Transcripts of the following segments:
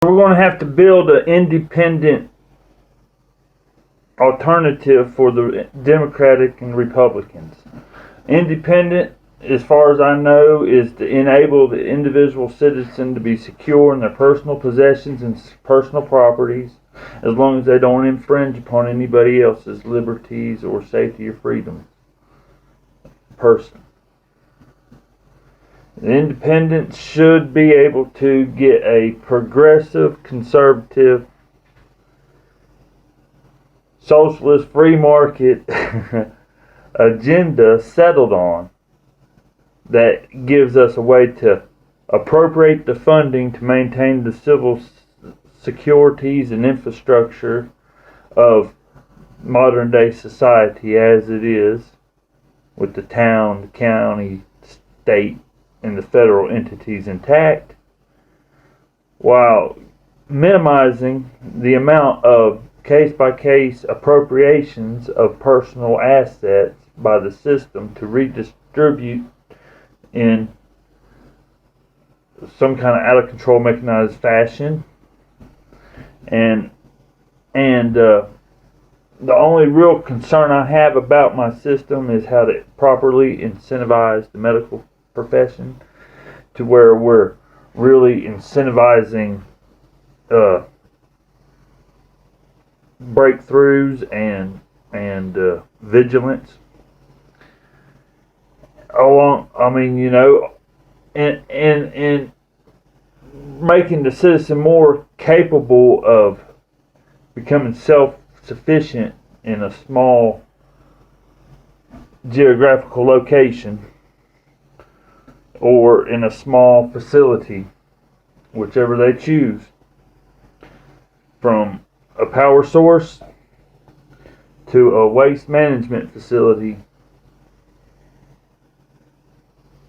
We're going to have to build an independent alternative for the Democratic and Republicans. Independent, as far as I know, is to enable the individual citizen to be secure in their personal possessions and personal properties, as long as they don't infringe upon anybody else's liberties or safety or freedom. Person. The independents should be able to get a progressive, conservative, socialist, free market agenda settled on that gives us a way to appropriate the funding to maintain the civil securities and infrastructure of modern day society as it is, with the town, the county, state, and the federal entities intact, while minimizing the amount of case-by-case appropriations of personal assets by the system to redistribute in some kind of out-of-control mechanized fashion. And the only real concern I have about my system is how to properly incentivize the medical profession to where we're really incentivizing breakthroughs and vigilance along. I mean, and making the citizen more capable of becoming self-sufficient in a small geographical location or in a small facility, whichever they choose, from a power source to a waste management facility.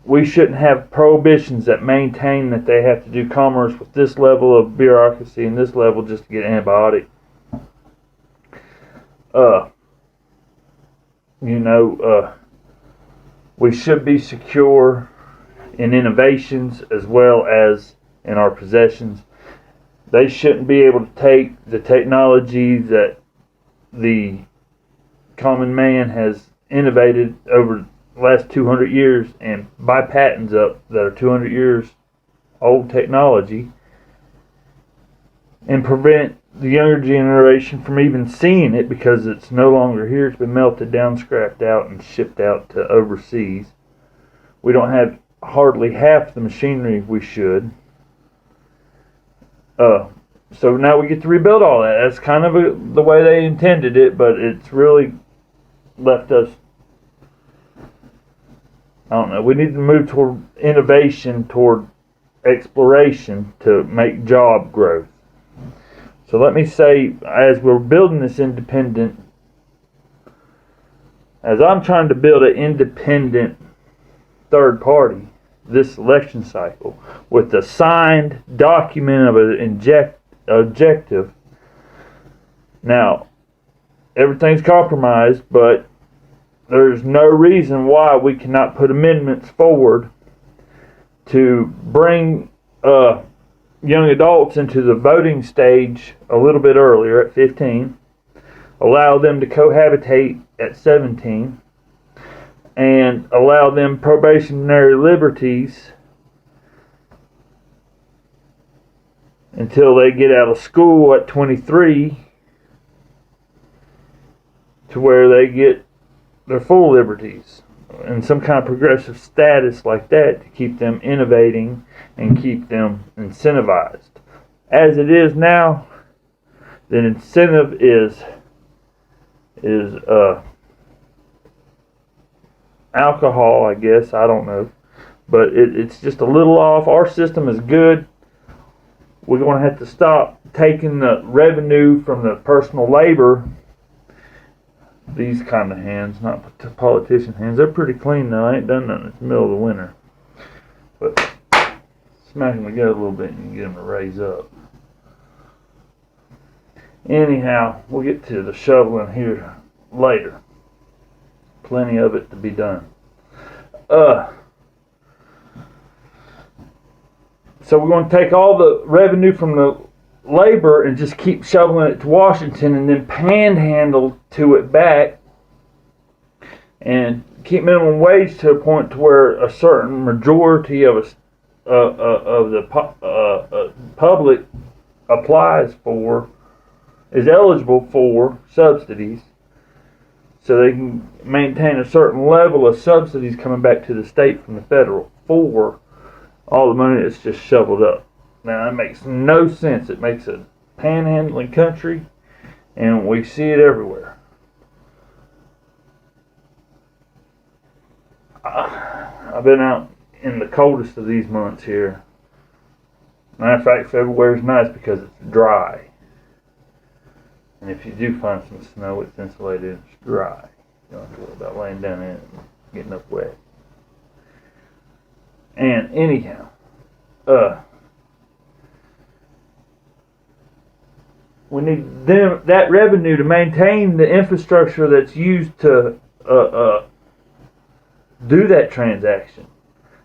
We shouldn't have prohibitions that maintain that they have to do commerce with this level of bureaucracy and this level just to get an antibiotic. We should be secure in innovations as well as in our possessions. They shouldn't be able to take the technology that the common man has innovated over the last 200 years and buy patents up that are 200 years old technology and prevent the younger generation from even seeing it because it's no longer here. It's been melted down, scrapped out, and shipped out to overseas. We don't have hardly half the machinery we should. So now we get to rebuild all that. That's kind of the way they intended it, but it's really left us, I don't know, we need to move toward innovation, toward exploration to make job growth. So let me say, as we're building this independent, as I'm trying to build an independent third party this election cycle with a signed document of an objective. Now, everything's compromised, but there's no reason why we cannot put amendments forward to bring young adults into the voting stage a little bit earlier at 15, allow them to cohabitate at 17, and allow them probationary liberties until they get out of school at 23, to where they get their full liberties and some kind of progressive status like that to keep them innovating and keep them incentivized. As it is now, the incentive is alcohol, I guess. I don't know. But it's just a little off. Our system is good. We're going to have to stop taking the revenue from the personal labor. These kind of hands, not politician hands. They're pretty clean now. I ain't done nothing. It's the middle of the winter. But smack them together a little bit and you get them to raise up. Anyhow, we'll get to the shoveling here later. Plenty of it to be done. So we're going to take all the revenue from the labor and just keep shoveling it to Washington and then panhandle to it back and keep minimum wage to a point to where a certain majority of the public is eligible for subsidies, so they can maintain a certain level of subsidies coming back to the state from the federal for all the money that's just shoveled up. Now that makes no sense. It makes a panhandling country, and we see it everywhere. I've been out in the coldest of these months here. Matter of fact, February's nice because it's dry. And if you do find some snow, it's insulated and it's dry. You don't have to worry about laying down in it and getting up wet. And anyhow, we need that revenue to maintain the infrastructure that's used to do that transaction,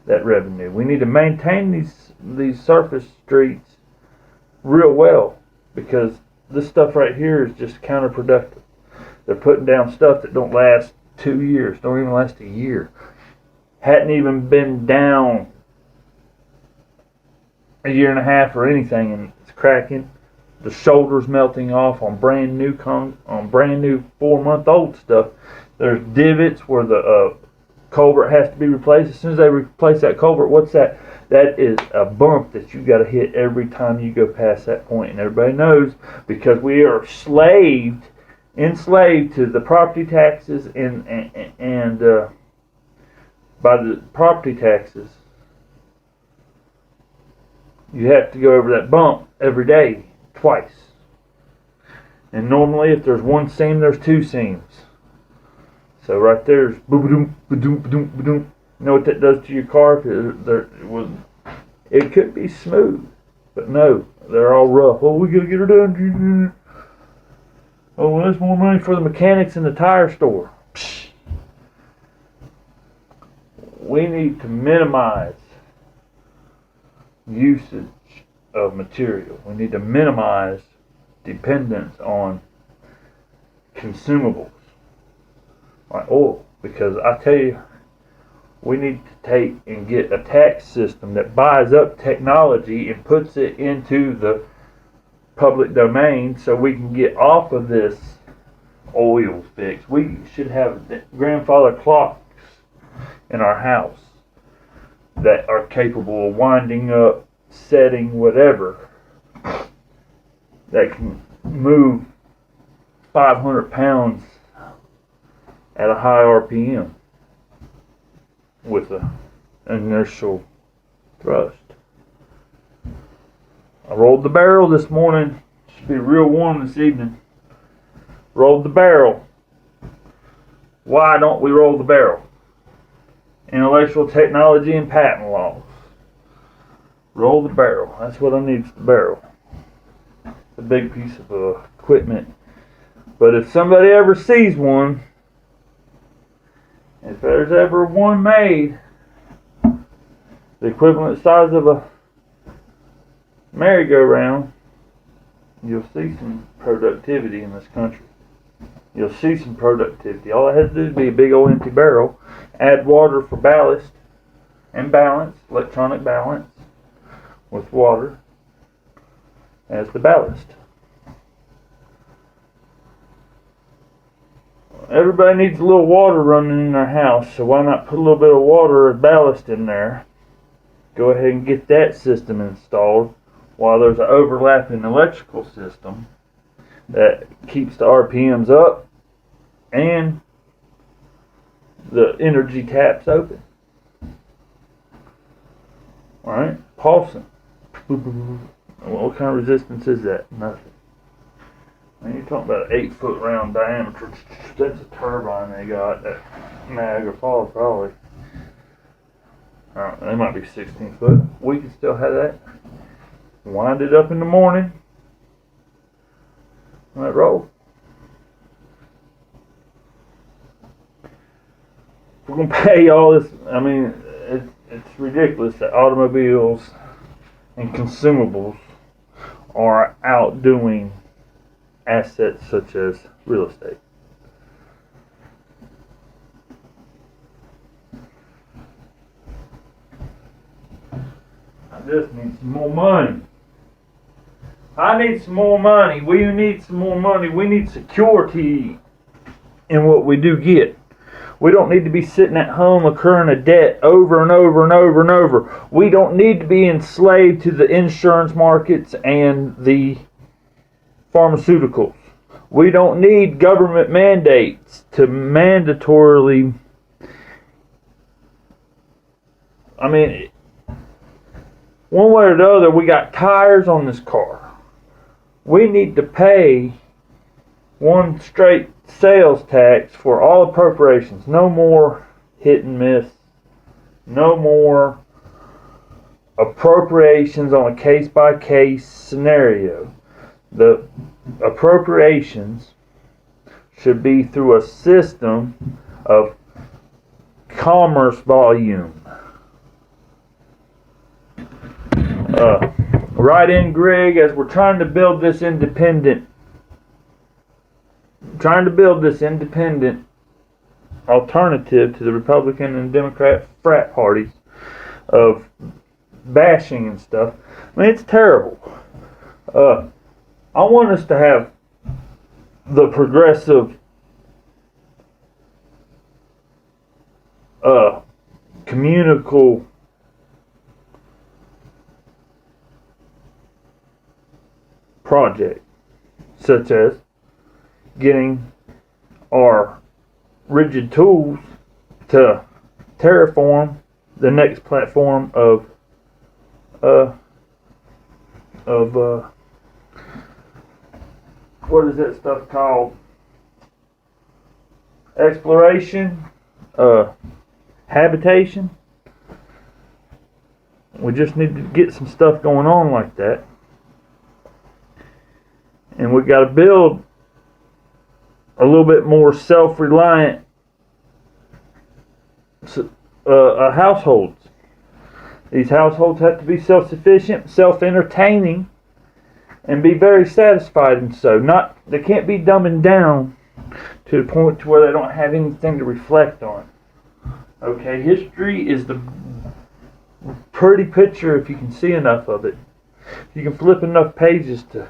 that revenue. We need to maintain these surface streets real well, because this stuff right here is just counterproductive. They're putting down stuff that don't last 2 years, don't even last a year. Hadn't even been down a year and a half or anything, and it's cracking. The shoulders melting off on brand new 4-month-old stuff. There's divots where the culvert has to be replaced. As soon as they replace that culvert, what's that? That is a bump that you got to hit every time you go past that point. And everybody knows, because we are enslaved to the property taxes, and by the property taxes, you have to go over that bump every day, twice. And normally, if there's one seam, there's two seams. So right there's boom, ba-doom, ba-doom, ba-doom. You know what that does to your car? It could be smooth, but no, they're all rough. Oh, we gotta get her done. Oh, well, there's more money for the mechanics in the tire store. Psh. We need to minimize usage of material. We need to minimize dependence on consumables like oil, because I tell you, we need to take and get a tax system that buys up technology and puts it into the public domain so we can get off of this oil fix. We should have grandfather clocks in our house that are capable of winding up, setting, whatever, that can move 500 pounds at a high RPM with an inertial thrust. I rolled the barrel this morning. Should be real warm this evening. Rolled the barrel. Why don't we roll the barrel? Intellectual technology and patent laws. Roll the barrel. That's what I need for the barrel. It's a big piece of equipment. But if somebody ever sees one, if there's ever one made the equivalent size of a merry-go-round, you'll see some productivity in this country. You'll see some productivity. All I had to do is be a big old empty barrel, add water for ballast and balance, electronic balance with water as the ballast. Everybody needs a little water running in their house, so why not put a little bit of water as ballast in there? Go ahead and get that system installed while there's an overlapping electrical system that keeps the RPMs up and the energy taps open. Alright, pulsing. What kind of resistance is that? Nothing. Man, you're talking about an 8-foot round diameter. That's a turbine they got at Niagara Falls, probably. They might be 16 foot. We can still have that. Wind it up in the morning. Let it roll. We're going to pay all this. I mean, it's ridiculous that automobiles and consumables are outdoing assets such as real estate. I just need some more money. I need some more money. We need some more money. We need security in what we do get. We don't need to be sitting at home accruing a debt over and over and over and over. We don't need to be enslaved to the insurance markets and the pharmaceuticals. We don't need government mandates to mandatorily, one way or the other, we got tires on this car. We need to pay one straight sales tax for all appropriations. No more hit and miss. No more appropriations on a case-by-case scenario. The appropriations should be through a system of commerce volume. Right in, Greg, as we're trying to build this independent alternative to the Republican and Democrat frat parties of bashing and stuff. It's terrible. I want us to have the progressive communal project, such as getting our rigid tools to terraform the next platform of what is that stuff called? Exploration, habitation. We just need to get some stuff going on like that. And we got to build a little bit more self-reliant households. These households have to be self-sufficient, self-entertaining, and be very satisfied. And so, they can't be dumbing down to the point to where they don't have anything to reflect on. Okay, history is the pretty picture if you can see enough of it. You can flip enough pages to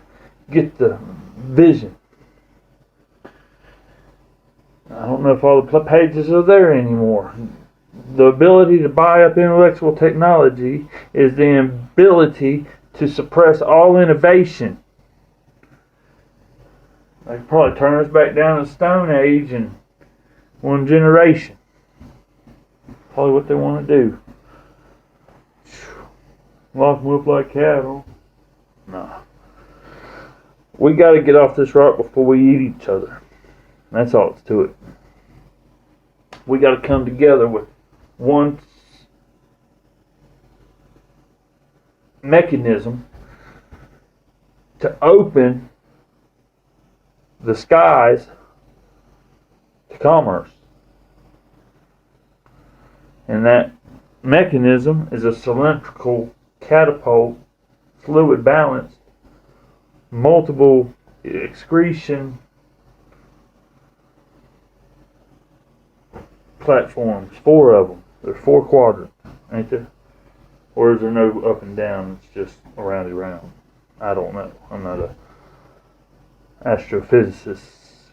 get the vision. I don't know if all the pages are there anymore. The ability to buy up intellectual technology is the ability to suppress all innovation. They could probably turn us back down to the Stone Age in one generation. Probably what they want to do. Lock them up like cattle. Nah. We got to get off this rock before we eat each other. That's all it's to it. We got to come together with one mechanism to open the skies to commerce. And that mechanism is a cylindrical catapult, fluid balanced, multiple excretion platforms, 4 of them. There's 4 quadrants, ain't there? Or is there no up and down? It's just around and around. I don't know. I'm not a astrophysicist,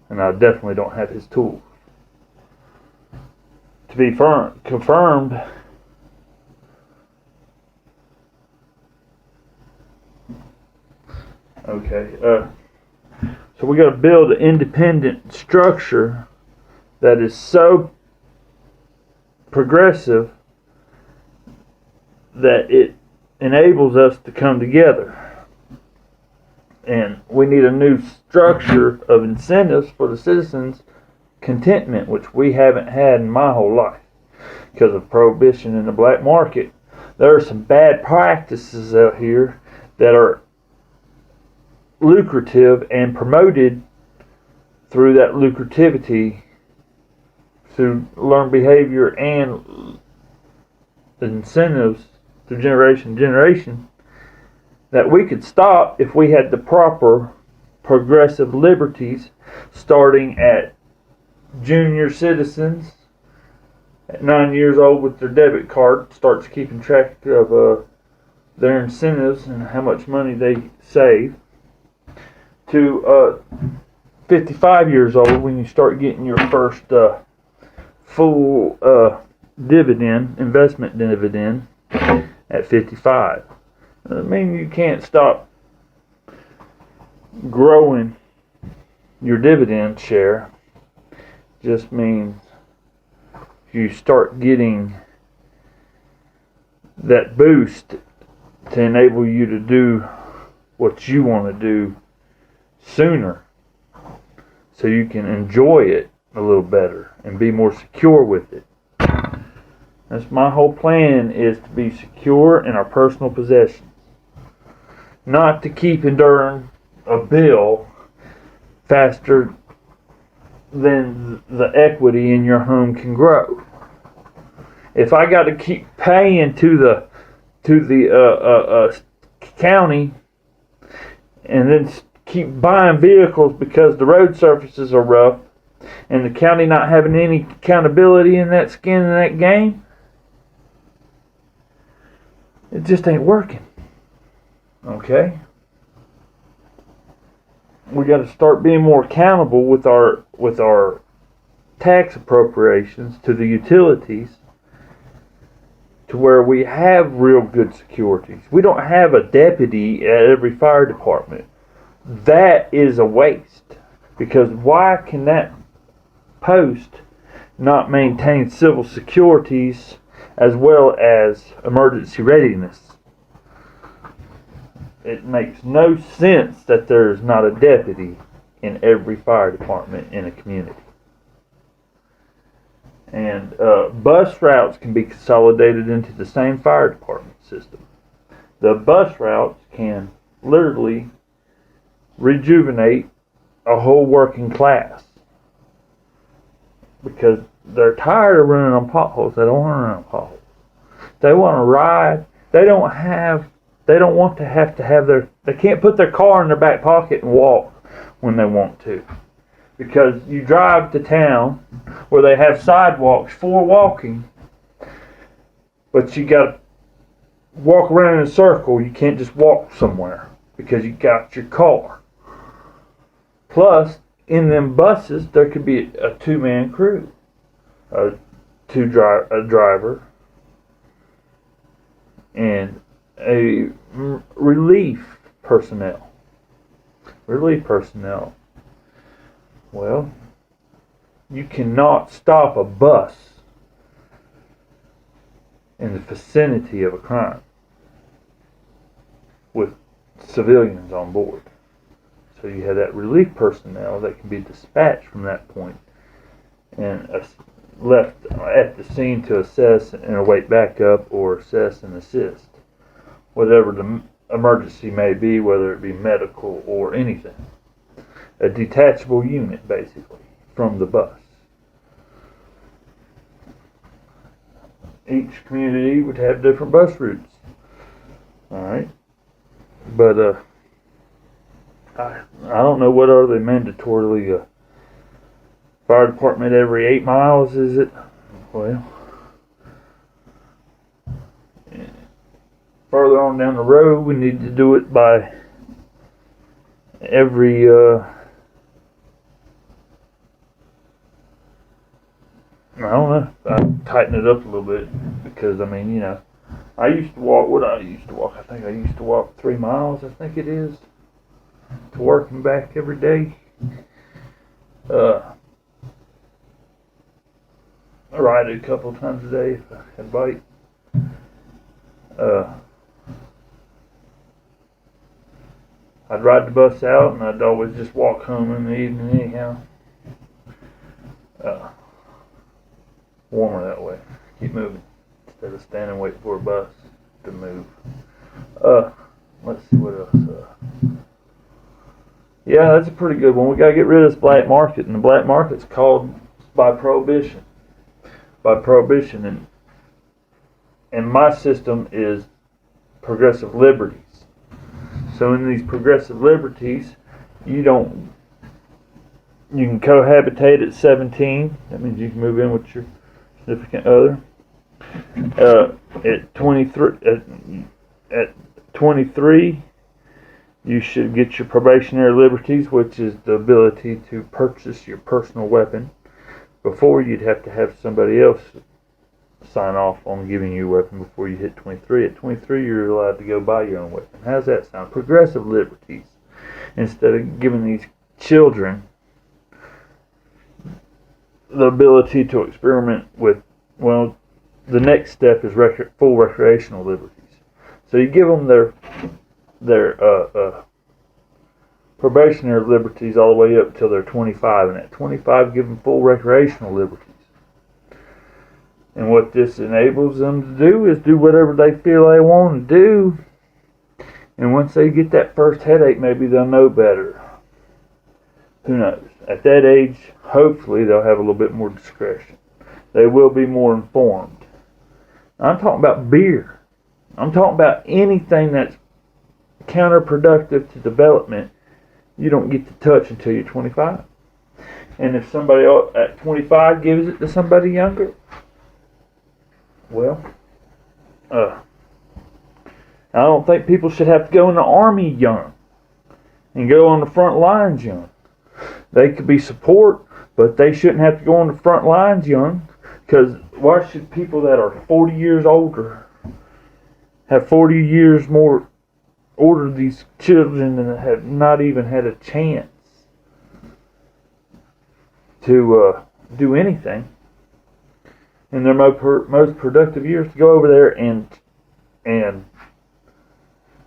and I definitely don't have his tools. To be confirmed, okay, so we got to build an independent structure that is so progressive that it enables us to come together. And we need a new structure of incentives for the citizens' contentment, which we haven't had in my whole life because of prohibition in the black market. There are some bad practices out here that are lucrative and promoted through that lucrativity through learned behavior and incentives through generation to generation that we could stop if we had the proper progressive liberties, starting at junior citizens at 9 years old with their debit card, starts keeping track of their incentives and how much money they save, to 55 years old when you start getting your first full investment dividend at 55. I mean, you can't stop growing your dividend share. Just means you start getting that boost to enable you to do what you want to do sooner, so you can enjoy it a little better and be more secure with it. That's my whole plan, is to be secure in our personal possessions, not to keep enduring a bill faster than the equity in your home can grow. If I got to keep paying to the county and then keep buying vehicles because the road surfaces are rough, and the county not having any accountability in that skin in that game, it just ain't working. Okay? We got to start being more accountable with our tax appropriations to the utilities, to where we have real good securities. We don't have a deputy at every fire department. That is a waste, because why can that post not maintain civil securities as well as emergency readiness? It makes no sense that there's not a deputy in every fire department in a community. And bus routes can be consolidated into the same fire department system. The bus routes can literally rejuvenate a whole working class, because they're tired of running on potholes. They don't want to run on potholes. They want to ride. They don't want to have they can't put their car in their back pocket and walk when they want to. Because you drive to town where they have sidewalks for walking, but you got to walk around in a circle. You can't just walk somewhere because you got your car. Plus, in them buses, there could be a two-man crew, a driver, and a relief personnel. Well, you cannot stop a bus in the vicinity of a crime with civilians on board. So you have that relief personnel that can be dispatched from that point and left at the scene to assess and await backup, or assess and assist, whatever the emergency may be, whether it be medical or anything. A detachable unit, basically, from the bus. Each community would have different bus routes. Alright? But, I don't know, what are they mandatorily, fire department every 8 miles, is it? Well, further on down the road, we need to do it by every, I don't know, I'll tighten it up a little bit, because, I mean, I used to walk, I think I used to walk 3 miles, I think it is, to work and back every day. I ride it a couple of times a day if I had a bike. I'd ride the bus out, and I'd always just walk home in the evening anyhow. Warmer that way. Keep moving instead of standing and waiting for a bus to move. Let's see what else. Yeah, that's a pretty good one. We got to get rid of this black market, and the black market's called by prohibition. By prohibition, and my system is progressive liberties. So in these progressive liberties, you can cohabitate at 17. That means you can move in with your significant other. At 23, you should get your probationary liberties, which is the ability to purchase your personal weapon. Before, you'd have to have somebody else sign off on giving you a weapon before you hit 23. At 23, you're allowed to go buy your own weapon. How's that sound? Progressive liberties. Instead of giving these children the ability to experiment with, well, the next step is full recreational liberties. So you give them their probationary liberties all the way up till they're 25, and at 25, give them full recreational liberties. And what this enables them to do is do whatever they feel they want to do. And once they get that first headache, maybe they'll know better. Who knows? At that age, hopefully they'll have a little bit more discretion. They will be more informed. I'm talking about beer. I'm talking about anything that's counterproductive to development. You don't get to touch until you're 25. And if somebody at 25 gives it to somebody younger, well, I don't think people should have to go in the army young and go on the front lines young. They could be support, but they shouldn't have to go on the front lines young, because why should people that are 40 years older have 40 years more order these children and have not even had a chance to do anything in their most productive years, to go over there and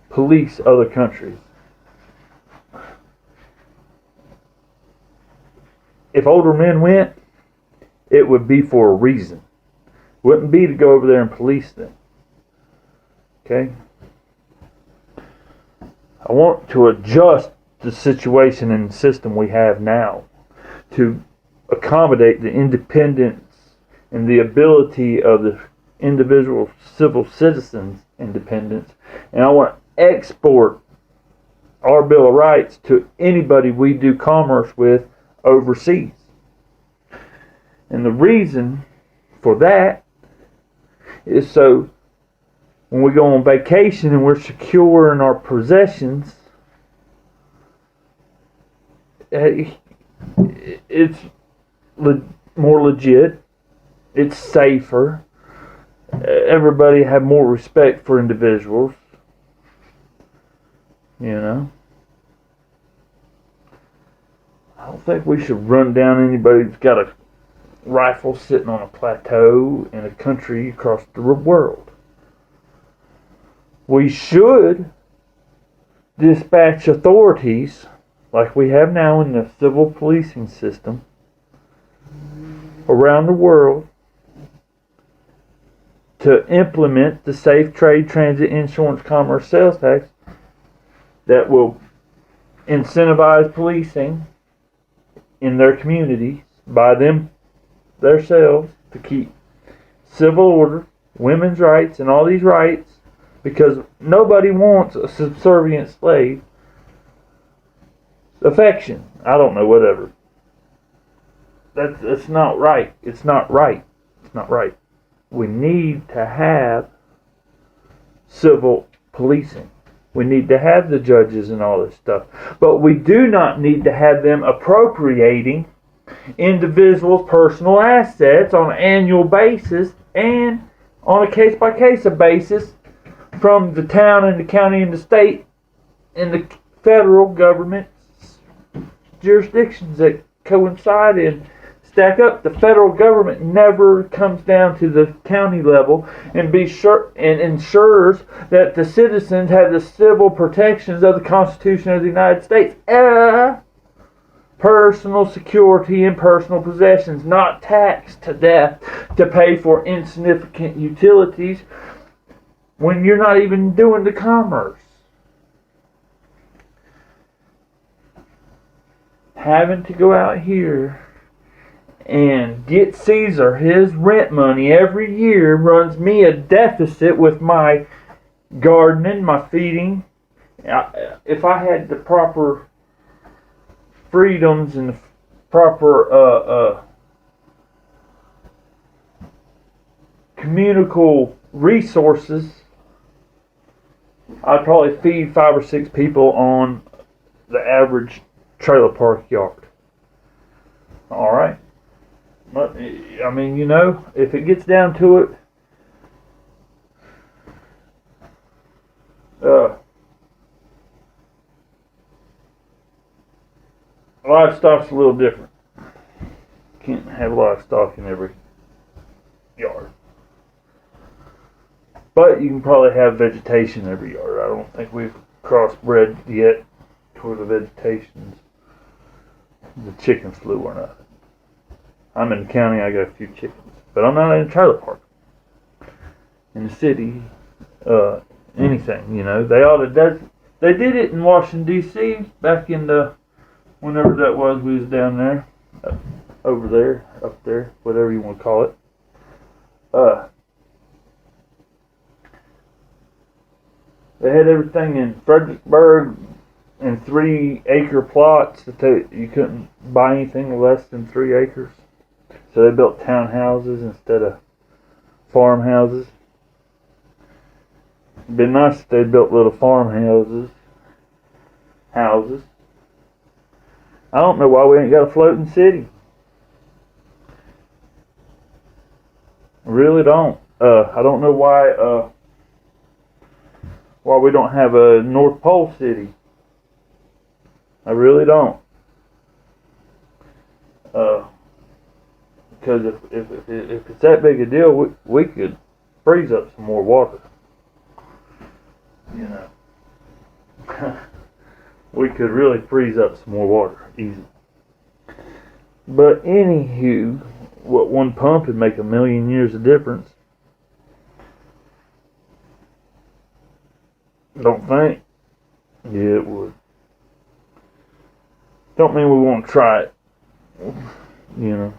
police other countries? If older men went, it would be for a reason. Wouldn't be to go over there and police them. Okay? I want to adjust the situation and system we have now to accommodate the independence and the ability of the individual civil citizens' independence. And I want to export our Bill of Rights to anybody we do commerce with overseas. And the reason for that is so when we go on vacation and we're secure in our possessions, it's more legit, it's safer, everybody have more respect for individuals, you know. I don't think we should run down anybody that's got a rifle sitting on a plateau in a country across the world. We should dispatch authorities like we have now in the civil policing system around the world to implement the Safe Trade Transit Insurance Commerce Sales Tax that will incentivize policing in their communities by them themselves to keep civil order, women's rights, and all these rights, because nobody wants a subservient slave. Affection, I don't know, whatever. That's not right. It's not right. It's not right. We need to have civil policing. We need to have the judges and all this stuff. But we do not need to have them appropriating individuals' personal assets on an annual basis and on a case-by-case basis from the town and the county and the state and the federal government's jurisdictions that coincide and stack up. The federal government never comes down to the county level and ensures that the citizens have the civil protections of the Constitution of the United States. Personal security and personal possessions, not taxed to death to pay for insignificant utilities when you're not even doing the commerce. Having to go out here and get Caesar his rent money every year runs me a deficit with my gardening, my feeding, If I had the proper freedoms and the proper communical resources, I'd probably feed 5 or 6 people on the average trailer park yard. Alright? But, I mean, you know, if it gets down to it, livestock's a little different. Can't have livestock in every yard. But you can probably have vegetation in every yard. I don't think we've crossbred yet to the vegetation's the chicken flu or not. I'm in the county, I got a few chickens. But I'm not in a trailer park. In the city, anything, you know. They did it in Washington, D.C. back in the, whenever that was, we was down there. Over there, up there, whatever you want to call it. They had everything in Fredericksburg in 3-acre plots that you couldn't buy anything less than 3 acres. So they built townhouses instead of farmhouses. It'd been nice if they built little farmhouses. I don't know why we ain't got a floating city. I really don't. I don't know why we don't have a North Pole city. I really don't. Because if it's that big a deal, we could freeze up some more water. You know. We could really freeze up some more water, easy. But anywho, what one pump would make 1,000,000 years of difference. Don't think? Yeah, it would. Don't mean we won't try it. You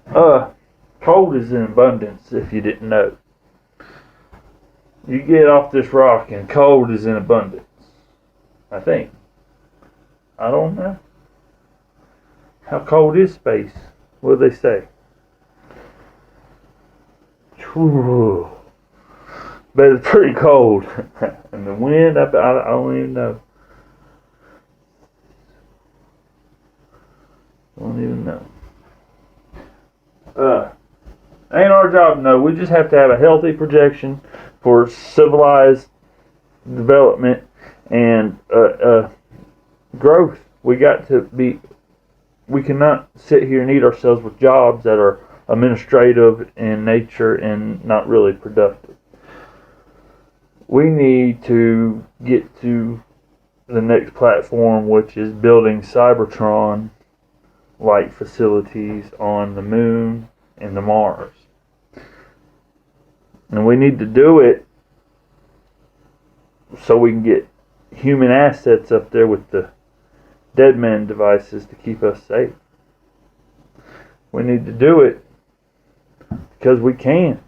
know. Cold is in abundance, if you didn't know. You get off this rock and cold is in abundance. I think. I don't know. How cold is space? What do they say? Whew. But it's pretty cold. And the wind, I don't even know. Ain't our job to know. We just have to have a healthy projection for civilized development and growth. We cannot sit here and eat ourselves with jobs that are administrative in nature and not really productive. We need to get to the next platform, which is building Cybertron-like facilities on the moon and the Mars. And we need to do it so we can get human assets up there with the dead man devices to keep us safe. We need to do it because we can.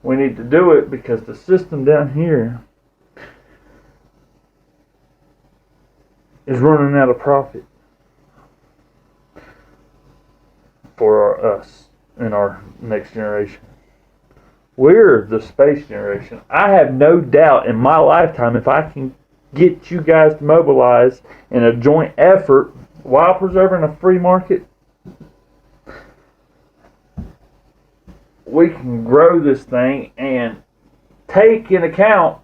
We need to do it because the system down here is running out of profit for us and our next generation. We're the space generation. I have no doubt in my lifetime, if I can get you guys to mobilize in a joint effort while preserving a free market, we can grow this thing and take in account,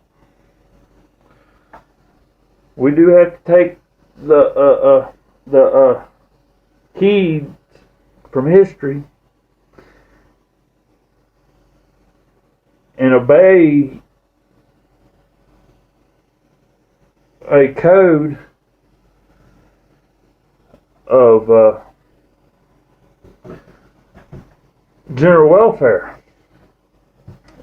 we do have to take the keys from history and obey a code of general welfare.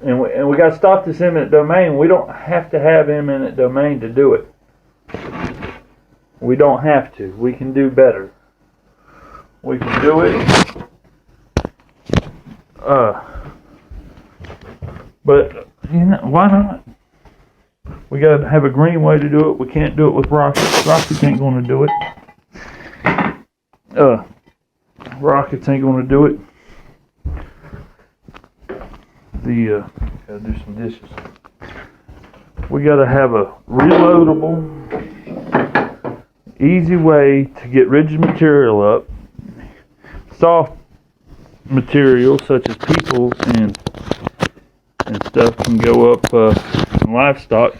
And we got to stop this eminent domain. We don't have to have eminent domain to do it. We don't have to. We can do better. We can do it. But, you know, why not? We gotta have a green way to do it. We can't do it with rockets. Rockets ain't gonna do it. Rockets ain't gonna do it. Gotta do some dishes. We gotta have a reloadable, easy way to get rigid material up. Soft material such as people and stuff can go up. Livestock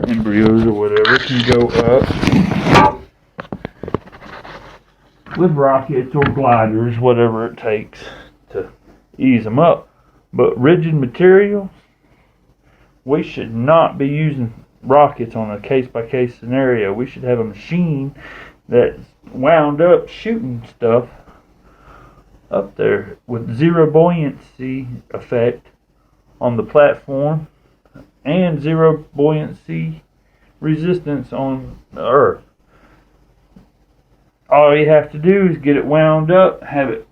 embryos or whatever can go up with rockets or gliders, whatever it takes to ease them up. But rigid material, we should not be using rockets on a case-by-case scenario. We should have a machine that's wound up shooting stuff up there with zero buoyancy effect on the platform and zero buoyancy resistance on the earth. All you have to do is get it wound up, have it